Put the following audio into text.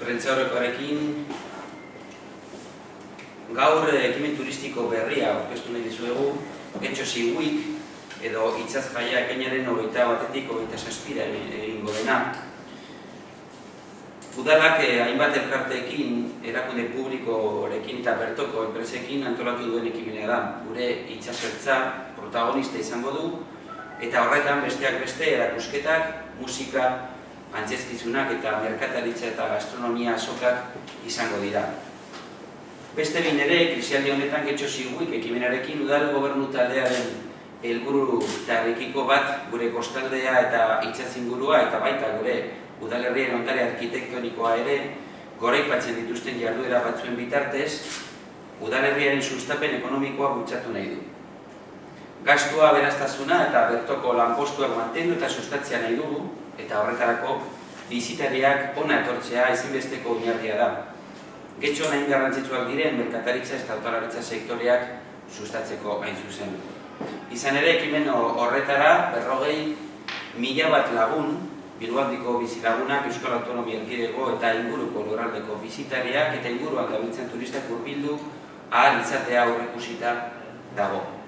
prentsaurrekoarekin gaur ekimen turistiko berria aurkeztu nahi dizuegu, Getxo Week, edo Itsas Jaia ekainaren 21-tik 27-ra egingo dena. Udalak hainbat elkarteekin, erakunde publikorekin eta bertoko enpresekin antolatu duen ekimena da. Gure itsasertza protagonista izango du, eta horretan besteak beste erakusketak, musika, antzezkizunak eta merkataritza eta gastronomia azokak izango dira. Beste behin ere, krisialdi honetan Getxo Week ekimenarekin udal gobernu taldearen helburu tarikiko bat gure kostaldea eta itsasingurua eta baita gure udalerrien ondare arkitektonikoa ere goraipatzen dituzten jarduera batzuen bitartez, udalerriaren sustapen ekonomikoa bultzatu nahi du. Gastua, aberastasuna eta bertoko lanpostuak mantendu eta sustatzea nahi dugu, eta horretarako bisitariak hona etortzea ezinbesteko oinarria da. Getxo hain garrantzitsuak diren merkataritza eta hotelaritza sektoreak sustatzeko hain zuzen. Izan ere, ekimen horretara 40.000 bat lagun, Bilboaldiko bizilagunak, Euskal Autonomia Erkidego eta inguruko lurraldeko bisitariak eta inguruan gabiltzen turistak hurbildu ahal izatea aurreikusita dago.